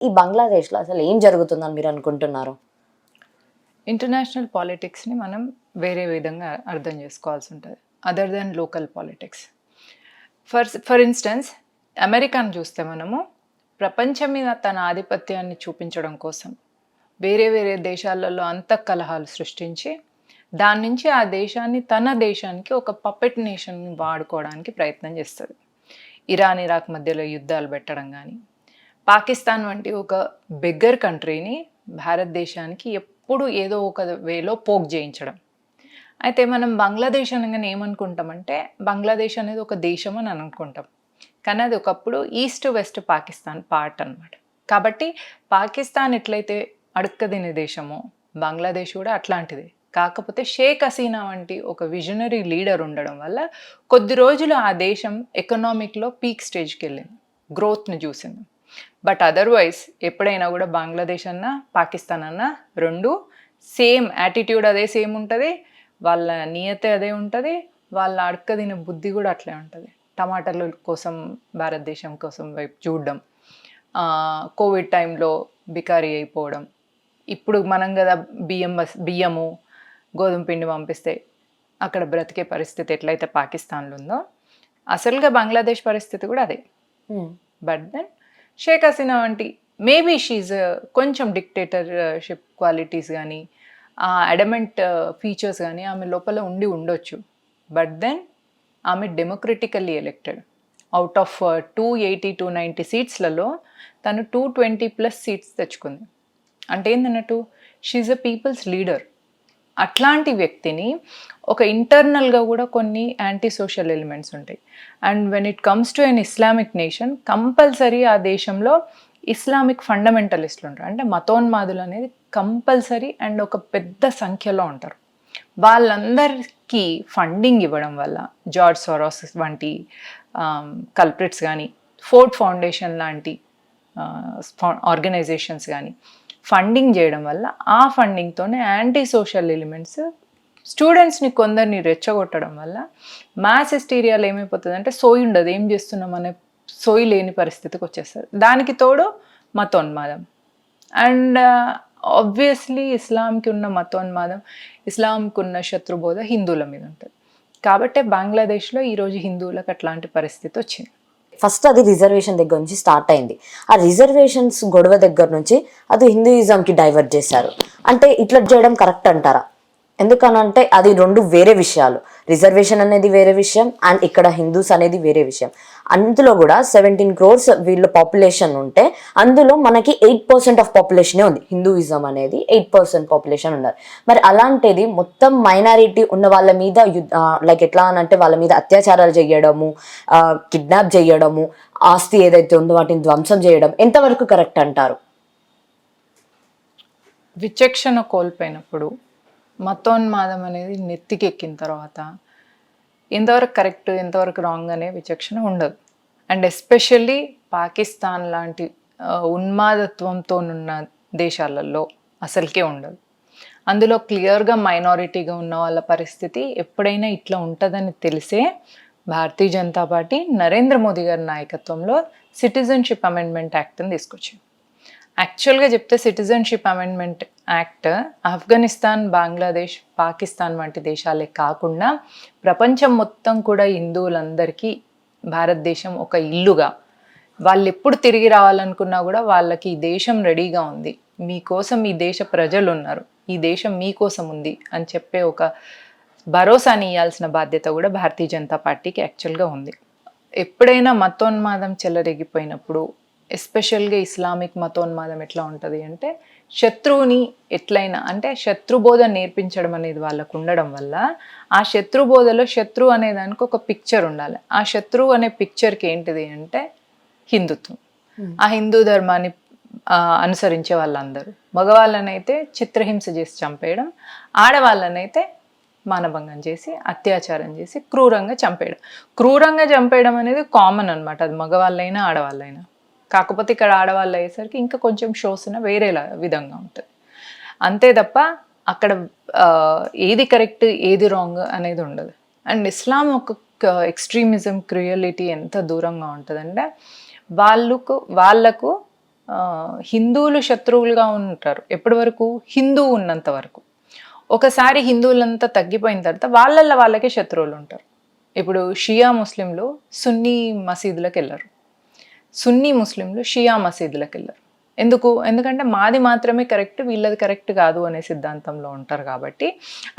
ఈ బంగ్లాదేశ్లో అసలు ఏం జరుగుతుందని మీరు అనుకుంటున్నారు? ఇంటర్నేషనల్ పాలిటిక్స్ని మనం వేరే విధంగా అర్థం చేసుకోవాల్సి ఉంటుంది, other than local politics. For instance, అమెరికాను చూస్తే మనము ప్రపంచం మీద తన ఆధిపత్యాన్ని చూపించడం కోసం వేరే వేరే దేశాలలో అంతఃకలహాలు సృష్టించి దాని నుంచి ఆ దేశాన్ని తన దేశానికి ఒక పపెట్ నేషన్ని వాడుకోవడానికి ప్రయత్నం చేస్తుంది. ఇరాన్ ఇరాక్ మధ్యలో యుద్ధాలు పెట్టడం కానీ, పాకిస్తాన్ వంటి ఒక బిగ్గర్ కంట్రీని భారతదేశానికి ఎప్పుడు ఏదో ఒక వేలో పోక్ చేయించడం. అయితే మనం బంగ్లాదేశ్ అనగానే ఏమనుకుంటామంటే బంగ్లాదేశ్ అనేది ఒక దేశం అని అనుకుంటాం, కానీ అది ఒకప్పుడు ఈస్ట్ వెస్ట్ పాకిస్తాన్ పార్ట్ అనమాట. కాబట్టి పాకిస్తాన్ ఎట్లయితే అడుక్కదినే దేశమో బంగ్లాదేశ్ కూడా అట్లాంటిదే. కాకపోతే షేక్ హసీనా వంటి ఒక విజనరీ లీడర్ ఉండడం వల్ల కొద్ది రోజులు ఆ దేశం ఎకనామిక్లో పీక్ స్టేజ్కి వెళ్ళింది, గ్రోత్ని చూసింది. బట్ అదర్వైజ్ ఎప్పుడైనా కూడా బంగ్లాదేశ్ అన్నా పాకిస్తాన్ అన్నా రెండు సేమ్ యాటిట్యూడ్, అదే సేమ్ ఉంటుంది, వాళ్ళ నియతే అదే ఉంటుంది, వాళ్ళ అడకదిన బుద్ధి కూడా అట్లే ఉంటుంది. టమాటాల కోసం భారతదేశం కోసం వైపు చూడడం, కోవిడ్ టైంలో బికారీ అయిపోవడం, ఇప్పుడు మనం కదా బియ్యము గోధుమ పిండి పంపిస్తే అక్కడ బ్రతికే పరిస్థితి ఎట్లయితే పాకిస్తాన్లో ఉందో, అసలుగా బంగ్లాదేశ్ పరిస్థితి కూడా అదే. బట్ దెన్ షేక్ హసీనా వంటి మేబీ షీజ్ కొంచెం డిక్టేటర్షిప్ క్వాలిటీస్ కానీ అడమెంట్ ఫీచర్స్ కానీ ఆమె లోపల ఉండొచ్చు. బట్ దెన్ ఆమె డెమోక్రటికల్లీ ఎలెక్టెడ్. అవుట్ ఆఫ్ 280-290 సీట్స్లలో తను 220+ సీట్స్ తెచ్చుకుంది. అంటే ఏంటన్నట్టు, షీఈ్ అ పీపుల్స్ లీడర్. అట్లాంటి వ్యక్తిని ఒక ఇంటర్నల్గా కూడా కొన్ని యాంటీ సోషల్ ఎలిమెంట్స్ ఉంటాయి. And when it comes to an Islamic nation, compulsory ఆ దేశంలో ఇస్లామిక్ ఫండమెంటలిస్టులు ఉంటారు, అంటే మతోన్మాదులు అనేది కంపల్సరీ అండ్ ఒక పెద్ద సంఖ్యలో ఉంటారు. వాళ్ళందరికీ ఫండింగ్ ఇవ్వడం వల్ల జార్జ్ సోరోస్ వంటి కల్ప్రిట్స్ కానీ, ఫోర్డ్ ఫౌండేషన్ లాంటి ఆర్గనైజేషన్స్ కానీ ఫండింగ్ చేయడం వల్ల ఆ ఫండింగ్తోనే యాంటీ సోషల్ ఎలిమెంట్స్ స్టూడెంట్స్ని కొందరిని రెచ్చగొట్టడం వల్ల మాస్ హిస్టీరియాలో ఏమైపోతుంది అంటే సోయి ఉండదు, ఏం చేస్తున్నాం అనే సోయి లేని పరిస్థితికి వచ్చేస్తారు. దానికి తోడు మతోన్మాదం. అండ్ ఆబ్వియస్లీ ఇస్లాంకి ఉన్న మతోన్మాదం, ఇస్లాంకి ఉన్న శత్రుబోధ హిందువుల మీద ఉంటుంది. కాబట్టే బంగ్లాదేశ్లో ఈరోజు హిందువులకు అట్లాంటి పరిస్థితి వచ్చింది. ఫస్ట్ అది రిజర్వేషన్ దగ్గర నుంచి స్టార్ట్ అయింది. ఆ రిజర్వేషన్స్ గొడవ దగ్గర నుంచి అది హిందూయిజంకి డైవర్ట్ చేశారు. అంటే ఇట్లా చేయడం కరెక్ట్ అంటారా? ఎందుకనంటే అది రెండు వేరే విషయాలు. రిజర్వేషన్ అనేది వేరే విషయం అండ్ ఇక్కడ హిందూస్ అనేది వేరే విషయం. అందులో కూడా 17 crores వీళ్ళ పాపులేషన్ ఉంటే అందులో మనకి 8% ఆఫ్ పాపులేషనే ఉంది. హిందూయిజం అనేది 8% పాపులేషన్ ఉన్నారు. మరి అలాంటిది మొత్తం మైనారిటీ ఉన్న వాళ్ళ మీద లైక్ ఎట్లా అనంటే వాళ్ళ మీద అత్యాచారాలు చేయడము, కిడ్నాప్ చేయడము, ఆస్తి ఏదైతే ఉందో వాటిని ధ్వంసం చేయడం ఎంతవరకు కరెక్ట్ అంటారు? విచక్షణ కోల్పోయినప్పుడు, మతోన్మాదం అనేది నెత్తికెక్కిన తర్వాత ఎంతవరకు కరెక్ట్ ఎంతవరకు రాంగ్ అనే విచక్షణ ఉండదు. అండ్ ఎస్పెషల్లీ పాకిస్తాన్ లాంటి ఉన్మాదత్వంతో ఉన్న దేశాలలో అసలుకే ఉండదు. అందులో క్లియర్గా మైనారిటీగా ఉన్న వాళ్ళ పరిస్థితి ఎప్పుడైనా ఇట్లా ఉంటుందని తెలిసే భారతీయ జనతా పార్టీ నరేంద్ర మోదీ గారి నాయకత్వంలో సిటిజన్షిప్ అమెండ్మెంట్ యాక్ట్ని తీసుకొచ్చింది. యాక్చువల్గా చెప్తే citizenship amendment act Afghanistan, Bangladesh, Pakistan వంటి దేశాలే కాకుండా ప్రపంచం మొత్తం కూడా హిందువులందరికీ భారతదేశం ఒక ఇల్లుగా, వాళ్ళు ఎప్పుడు తిరిగి రావాలనుకున్నా కూడా వాళ్ళకి ఈ దేశం రెడీగా ఉంది, మీకోసం ఈ దేశ ప్రజలు ఉన్నారు, ఈ దేశం మీకోసం ఉంది అని చెప్పే ఒక భరోసాని ఇవ్వాల్సిన బాధ్యత కూడా భారతీయ జనతా పార్టీకి యాక్చువల్గా ఉంది. ఎప్పుడైనా మతోన్మాదం చెలరేగిపోయినప్పుడు, ఎస్పెషల్గా ఇస్లామిక్ మతోన్మాదం ఎట్లా ఉంటుంది అంటే శత్రువుని ఎట్లయినా అంటే శత్రుబోధ నేర్పించడం అనేది వాళ్ళకు ఉండడం వల్ల ఆ శత్రుబోధలో శత్రువు అనే దానికి ఒక పిక్చర్ ఉండాలి. ఆ శత్రువు అనే పిక్చర్కి ఏంటిది అంటే హిందుత్వం, ఆ హిందూ ధర్మాన్ని అనుసరించే వాళ్ళందరూ. మగవాళ్ళనైతే చిత్రహింస చేసి చంపేయడం, ఆడవాళ్ళనైతే మానభంగం చేసి అత్యాచారం చేసి క్రూరంగా చంపేయడం అనేది కామన్ అనమాట. అది మగవాళ్ళైనా ఆడవాళ్ళైనా. కాకపోతే ఇక్కడ ఆడవాళ్ళు అయ్యేసరికి ఇంకా కొంచెం షోస్న వేరేలా విధంగా ఉంటుంది. అంతే తప్ప అక్కడ ఏది కరెక్ట్ ఏది రాంగ్ అనేది ఉండదు. అండ్ ఇస్లాం ఒక ఎక్స్ట్రీమిజం, క్రూయలిటీ ఎంత దూరంగా ఉంటుందంటే వాళ్ళకు హిందువులు శత్రువులుగా ఉంటారు ఎప్పటి వరకు, హిందువు ఉన్నంత వరకు. ఒకసారి హిందువులంతా తగ్గిపోయిన తర్వాత వాళ్ళకే శత్రువులు ఉంటారు. ఇప్పుడు షియా ముస్లింలు సున్నీ మసీదులకు వెళ్ళరు, సున్నీ ముస్లింలు షియా మసీదులకు వెళ్ళరు. ఎందుకంటే మాది మాత్రమే కరెక్ట్, వీళ్ళది కరెక్ట్ కాదు అనే సిద్ధాంతంలో ఉంటారు. కాబట్టి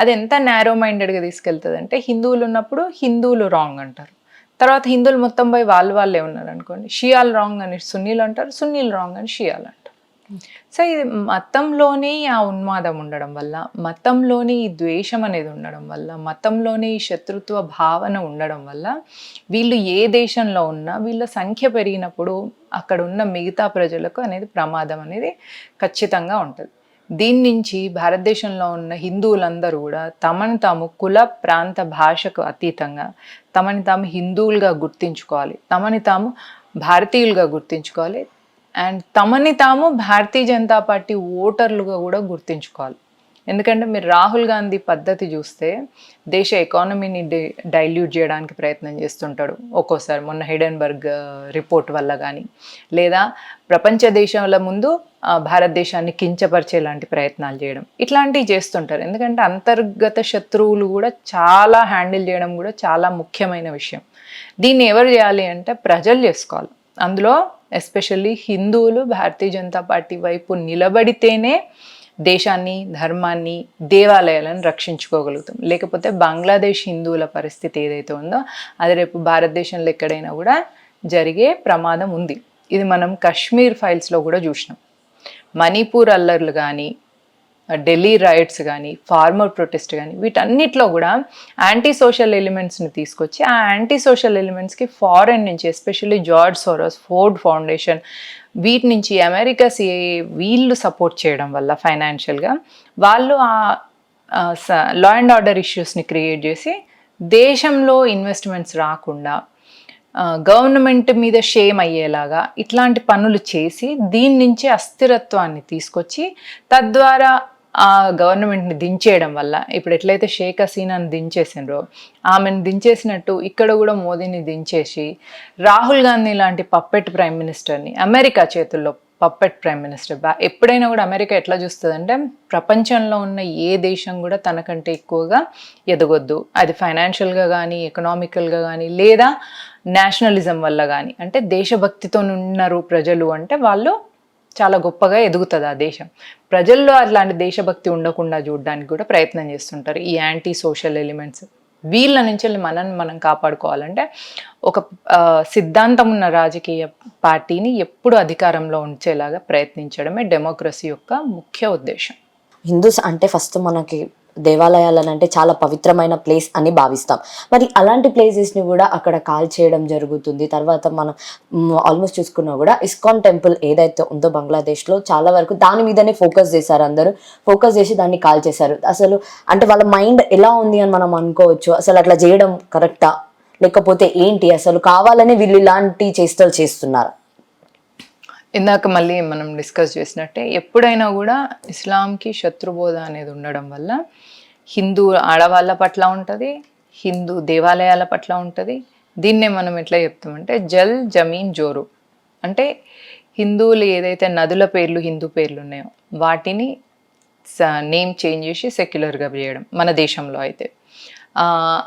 అది ఎంత నేరో మైండెడ్గా తీసుకెళ్తుంది అంటే, హిందువులు ఉన్నప్పుడు హిందువులు రాంగ్ అంటారు, తర్వాత హిందువులు మొత్తం పోయి వాళ్ళే ఉన్నారు అనుకోండి, షియాలు రాంగ్ అని సున్నీలు అంటారు, సున్నీలు రాంగ్ అని షియాలు అంటారు. సో ఇది మతంలోనే ఆ ఉన్మాదం ఉండడం వల్ల, మతంలోనే ఈ ద్వేషం అనేది ఉండడం వల్ల, మతంలోనే ఈ శత్రుత్వ భావన ఉండడం వల్ల, వీళ్ళు ఏ దేశంలో ఉన్నా వీళ్ళ సంఖ్య పెరిగినప్పుడు అక్కడ ఉన్న మిగతా ప్రజలకు అనేది ప్రమాదం అనేది ఖచ్చితంగా ఉంటుంది. దీని నుంచి భారతదేశంలో ఉన్న హిందువులందరూ కూడా తమను తాము కుల ప్రాంత భాషకు అతీతంగా తమని తాము హిందువులుగా గుర్తించుకోవాలి, తమని తాము భారతీయులుగా గుర్తించుకోవాలి, అండ్ తమని తాము భారతీయ జనతా పార్టీ ఓటర్లుగా కూడా గుర్తించుకోవాలి. ఎందుకంటే మీరు రాహుల్ గాంధీ పద్ధతి చూస్తే దేశ ఎకానమీని డైల్యూట్ చేయడానికి ప్రయత్నం చేస్తుంటాడు ఒక్కోసారి, మొన్న హిడెన్బర్గ్ రిపోర్ట్ వల్ల కానీ, లేదా ప్రపంచ దేశాల ముందు భారతదేశాన్ని కించపరిచేలాంటి ప్రయత్నాలు చేయడం, ఇట్లాంటివి చేస్తుంటారు. ఎందుకంటే అంతర్గత శత్రువులు కూడా చాలా హ్యాండిల్ చేయడం కూడా చాలా ముఖ్యమైన విషయం. దీన్ని ఎవరు చేయాలి అంటే ప్రజలు చేసుకోవాలి. అందులో ఎస్పెషల్లీ హిందువులు భారతీయ జనతా పార్టీ వైపు నిలబడితేనే దేశాన్ని, ధర్మాన్ని, దేవాలయాలను రక్షించుకోగలుగుతాం. లేకపోతే బంగ్లాదేశ్ హిందువుల పరిస్థితి ఏదైతే ఉందో అది రేపు భారతదేశంలో ఎక్కడైనా కూడా జరిగే ప్రమాదం ఉంది. ఇది మనం కాశ్మీర్ ఫైల్స్లో కూడా చూసినాం. మణిపూర్ అల్లర్లు కానీ, ఢిల్లీ రైట్స్ కానీ, ఫార్మర్ ప్రొటెస్ట్ కానీ, వీటన్నిటిలో కూడా యాంటీ సోషల్ ఎలిమెంట్స్ని తీసుకొచ్చి ఆ యాంటీ సోషల్ ఎలిమెంట్స్కి ఫారెన్ నుంచి especially George Soros, Ford foundation, వీటి నుంచి అమెరికా సిఐఏ వీళ్ళు సపోర్ట్ చేయడం వల్ల ఫైనాన్షియల్గా వాళ్ళు లా అండ్ ఆర్డర్ ఇష్యూస్ని క్రియేట్ చేసి దేశంలో ఇన్వెస్ట్మెంట్స్ రాకుండా, గవర్నమెంట్ మీద షేమ్ అయ్యేలాగా ఇట్లాంటి పనులు చేసి దీని నుంచి అస్థిరత్వాన్ని తీసుకొచ్చి తద్వారా ఆ గవర్నమెంట్ని దించేయడం వల్ల, ఇప్పుడు ఎట్లయితే షేక్ హసీనాని దించేసినరో ఆమెను దించేసినట్టు ఇక్కడ కూడా మోదీని దించేసి రాహుల్ గాంధీ లాంటి పప్పెట్ ప్రైమ్ మినిస్టర్ని, అమెరికా చేతుల్లో పప్పెట్ ప్రైమ్ మినిస్టర్. ఎప్పుడైనా కూడా అమెరికా ఎట్లా చూస్తుందంటే ప్రపంచంలో ఉన్న ఏ దేశం కూడా తనకంటే ఎక్కువగా ఎదగొద్దు, అది ఫైనాన్షియల్గా కానీ, ఎకనామికల్గా కానీ, లేదా నేషనలిజం వల్ల కానీ, అంటే దేశభక్తితో ఉన్నారు ప్రజలు అంటే వాళ్ళు చాలా గొప్పగా ఎదుగుతుంది ఆ దేశం. ప్రజల్లో అట్లాంటి దేశభక్తి ఉండకుండా చూడడానికి కూడా ప్రయత్నం చేస్తుంటారు ఈ యాంటీ సోషల్ ఎలిమెంట్స్. వీళ్ళ నుంచి మనం కాపాడుకోవాలంటే ఒక సిద్ధాంతం ఉన్న రాజకీయ పార్టీని ఎప్పుడు అధికారంలో ఉంచేలాగా ప్రయత్నించడమే డెమోక్రసీ యొక్క ముఖ్య ఉద్దేశం. హిందూస్ అంటే ఫస్ట్ మనకి దేవాలయాలను అంటే చాలా పవిత్రమైన ప్లేస్ అని భావిస్తాం. మరి అలాంటి ప్లేసెస్ని కూడా అక్కడ కాల్ చేయడం జరుగుతుంది. తర్వాత మనం ఆల్మోస్ట్ చూసుకున్నా కూడా ఇస్కాన్ టెంపుల్ ఏదైతే ఉందో బంగ్లాదేశ్లో చాలా వరకు దాని మీదనే ఫోకస్ చేశారు, అందరూ ఫోకస్ చేసి దాన్ని కాల్ చేశారు. అసలు అంటే వాళ్ళ మైండ్ ఎలా ఉంది అని మనం అనుకోవచ్చు. అసలు అట్లా చేయడం కరెక్టా లేకపోతే ఏంటి, అసలు కావాలని వీళ్ళు ఇలాంటి చేష్టలు చేస్తున్నారు? ఇందాక మళ్ళీ మనం డిస్కస్ చేసినట్టే ఎప్పుడైనా కూడా ఇస్లాంకి శత్రుబోధ అనేది ఉండడం వల్ల హిందూ ఆడవాళ్ళ పట్ల ఉంటుంది, హిందూ దేవాలయాల పట్ల ఉంటుంది. దీన్నే మనం ఎట్లా చెప్తామంటే జల్ జమీన్ జోరు, అంటే హిందువులు ఏదైతే నదుల పేర్లు హిందూ పేర్లు ఉన్నాయో వాటిని నేమ్ చేంజ్ చేసి సెక్యులర్గా చేయడం మన దేశంలో అయితే.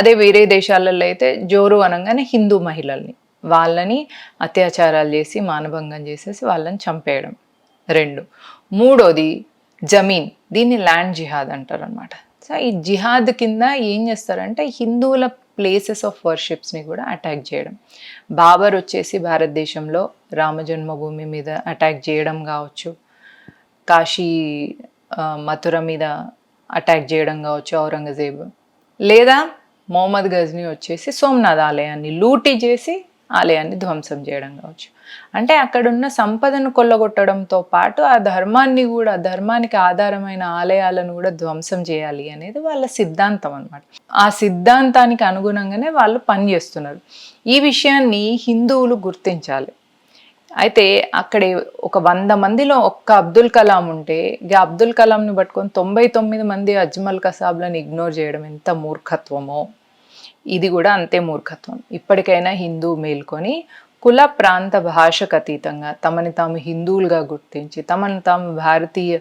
అదే వేరే దేశాలలో అయితే జోరు అనగానే హిందూ మహిళల్ని, వాళ్ళని అత్యాచారాలు చేసి మానభంగం చేసేసి వాళ్ళని చంపేయడం. 2. మూడోది జమీన్, దీన్ని ల్యాండ్ జిహాద్ అంటారు అనమాట. సో ఈ జిహాద్ కింద ఏం చేస్తారంటే హిందువుల ప్లేసెస్ ఆఫ్ వర్షిప్స్ని కూడా అటాక్ చేయడం. బాబర్ వచ్చేసి భారతదేశంలో రామ జన్మభూమి మీద అటాక్ చేయడం కావచ్చు, కాశీ మథుర మీద అటాక్ చేయడం కావచ్చు ఔరంగజేబ్, లేదా మొహమ్మద్ గజ్నీ వచ్చేసి సోమనాథ్ ఆలయాన్ని లూటీ చేసి ఆలయాన్ని ధ్వంసం చేయడం కావచ్చు. అంటే అక్కడున్న సంపదను కొల్లగొట్టడంతో పాటు ఆ ధర్మాన్ని కూడా, ధర్మానికి ఆధారమైన ఆలయాలను కూడా ధ్వంసం చేయాలి అనేది వాళ్ళ సిద్ధాంతం అనమాట. ఆ సిద్ధాంతానికి అనుగుణంగానే వాళ్ళు పనిచేస్తున్నారు. ఈ విషయాన్ని హిందువులు గుర్తించాలి. అయితే అక్కడ ఒక 100 మందిలో ఒక్క అబ్దుల్ కలాం ఉంటే ఇక అబ్దుల్ కలాంని పట్టుకొని 99 మంది అజ్మల్ కసాబ్లను ఇగ్నోర్ చేయడం ఎంత మూర్ఖత్వమో ఇది కూడా అంతే మూర్ఖత్వం. ఇప్పటికైనా హిందూ మేల్కొని కుల ప్రాంత భాషకు అతీతంగా తమని తాము హిందువులుగా గుర్తించి తమను తాము భారతీయ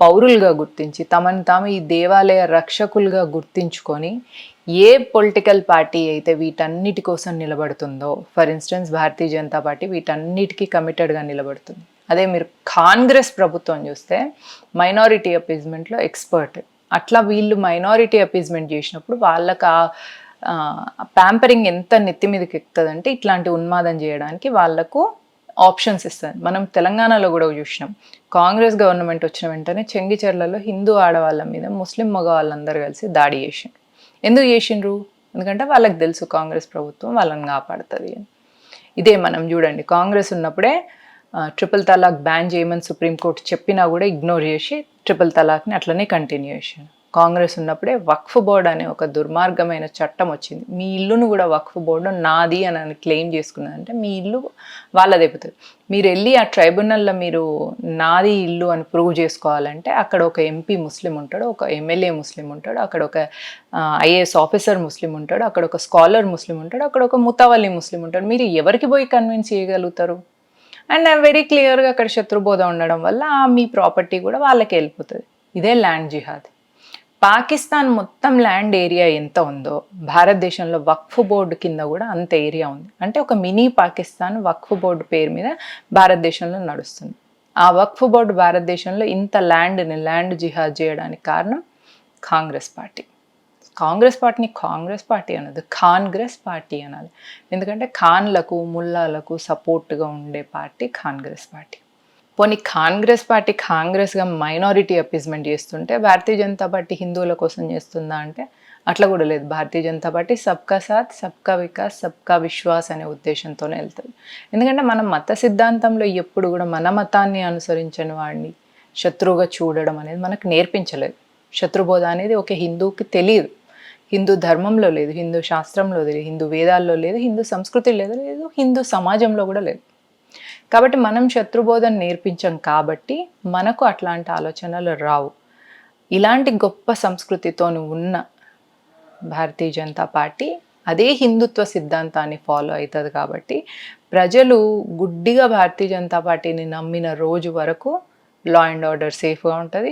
పౌరులుగా గుర్తించి తమను తాము ఈ దేవాలయ రక్షకులుగా గుర్తించుకొని ఏ పొలిటికల్ పార్టీ అయితే వీటన్నిటి కోసం నిలబడుతుందో, for instance Bharatiya Janata Party వీటన్నిటికీ కమిటెడ్గా నిలబడుతుంది. అదే మీరు కాంగ్రెస్ ప్రభుత్వం చూస్తే మైనారిటీ అపీజ్మెంట్లో ఎక్స్పర్ట్. అట్లా వీళ్ళు మైనారిటీ అపీజ్మెంట్ చేసినప్పుడు వాళ్ళకి ప్యాంపరింగ్ ఎంత నెత్తి మీదకి ఎక్కుతుందంటే ఇట్లాంటి ఉన్మాదం చేయడానికి వాళ్ళకు ఆప్షన్స్ ఇస్తుంది. మనం తెలంగాణలో కూడా చూసినాం, కాంగ్రెస్ గవర్నమెంట్ వచ్చిన వెంటనే చెంగిచెర్లలో హిందూ ఆడవాళ్ళ మీద ముస్లిం మగవాళ్ళందరూ కలిసి దాడి చేసిండ్రు. ఎందుకు చేసిండ్రు? ఎందుకంటే వాళ్ళకి తెలుసు కాంగ్రెస్ ప్రభుత్వం వాళ్ళని కాపాడుతుంది అని. ఇదే మనం చూడండి, కాంగ్రెస్ ఉన్నప్పుడే ట్రిపుల్ తలాక్ బ్యాన్ చేయమని సుప్రీంకోర్టు చెప్పినా కూడా ఇగ్నోర్ చేసి ట్రిపుల్ తలాక్ని అట్లనే కంటిన్యూ చేసిండు. కాంగ్రెస్ ఉన్నప్పుడే వక్ఫ్ బోర్డు అనే ఒక దుర్మార్గమైన చట్టం వచ్చింది. మీ ఇల్లును కూడా వక్ఫ్ బోర్డు నాది అని క్లెయిమ్ చేసుకున్నదంటే మీ ఇల్లు వాళ్ళది అయిపోతుంది. మీరు వెళ్ళి ఆ ట్రైబ్యునల్లో మీరు నాది ఇల్లు అని ప్రూవ్ చేసుకోవాలంటే అక్కడ ఒక ఎంపీ ముస్లిం ఉంటాడు, ఒక ఎమ్మెల్యే ముస్లిం ఉంటాడు, అక్కడ ఒక ఐఏఎస్ ఆఫీసర్ ముస్లిం ఉంటాడు, అక్కడ ఒక స్కాలర్ ముస్లిం ఉంటాడు, అక్కడ ఒక ముతవల్లి ముస్లిం ఉంటాడు. మీరు ఎవరికి పోయి కన్విన్స్ చేయగలుగుతారు? అండ్ వెరీ క్లియర్గా అక్కడ శత్రుబోధ ఉండడం వల్ల మీ ప్రాపర్టీ కూడా వాళ్ళకి వెళ్ళిపోతుంది. ఇదే ల్యాండ్ జిహాద్. పాకిస్తాన్ మొత్తం ల్యాండ్ ఏరియా ఎంత ఉందో భారతదేశంలో వక్ఫ్ బోర్డు కింద కూడా అంత ఏరియా ఉంది. అంటే ఒక మినీ పాకిస్తాన్ వక్ఫ్ బోర్డు పేరు మీద భారతదేశంలో నడుస్తుంది. ఆ వక్ఫ్ బోర్డు భారతదేశంలో ఇంత ల్యాండ్ జిహాద్ చేయడానికి కారణం కాంగ్రెస్ పార్టీ. కాంగ్రెస్ పార్టీని కాంగ్రెస్ పార్టీ అనదు, కాంగ్రెస్ పార్టీ అనాలి. ఎందుకంటే ఖాన్లకు ముల్లాలకు సపోర్ట్గా ఉండే పార్టీ కాంగ్రెస్ పార్టీ. పోనీ కాంగ్రెస్ పార్టీ కాంగ్రెస్గా మైనారిటీ అపీజ్మెంట్ చేస్తుంటే భారతీయ జనతా పార్టీ హిందువుల కోసం చేస్తుందా అంటే అట్లా కూడా లేదు. భారతీయ జనతా పార్టీ సబ్కా సాత్ సబ్కా వికాస్ సబ్కా విశ్వాస్ అనే ఉద్దేశంతోనే వెళ్తుంది. ఎందుకంటే మనం మత సిద్ధాంతంలో ఎప్పుడు కూడా మన మతాన్ని అనుసరించని వాడిని శత్రువుగా చూడడం అనేది మనకు నేర్పించలేదు. శత్రుబోధ అనేది ఒక హిందువుకి తెలియదు, హిందూ ధర్మంలో లేదు, హిందూ శాస్త్రంలో లేదు, హిందూ వేదాల్లో లేదు, హిందూ సంస్కృతి లేదు, హిందూ సమాజంలో కూడా లేదు. కాబట్టి మనం శత్రుబోధన నేర్పించాం కాబట్టి మనకు అట్లాంటి ఆలోచనలు రావు. ఇలాంటి గొప్ప సంస్కృతితో ఉన్న భారతీయ జనతా పార్టీ అదే హిందుత్వ సిద్ధాంతాన్ని ఫాలో అవుతుంది. కాబట్టి ప్రజలు గుడ్డిగా భారతీయ జనతా పార్టీని నమ్మిన రోజు వరకు లా అండ్ ఆర్డర్ సేఫ్గా ఉంటుంది,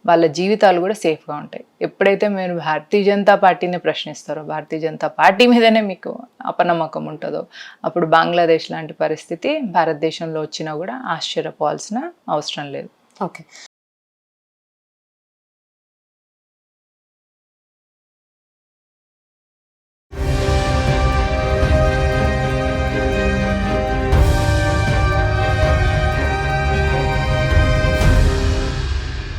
వాళ్ళ జీవితాలు కూడా సేఫ్గా ఉంటాయి. ఎప్పుడైతే మీరు భారతీయ జనతా పార్టీని ప్రశ్నిస్తారో, భారతీయ జనతా పార్టీ మీదనే మీకు అపనమ్మకం ఉంటుందో అప్పుడు బంగ్లాదేశ్ లాంటి పరిస్థితి భారతదేశంలో వచ్చినా కూడా ఆశ్చర్యపోవాల్సిన అవసరం లేదు. ఓకే.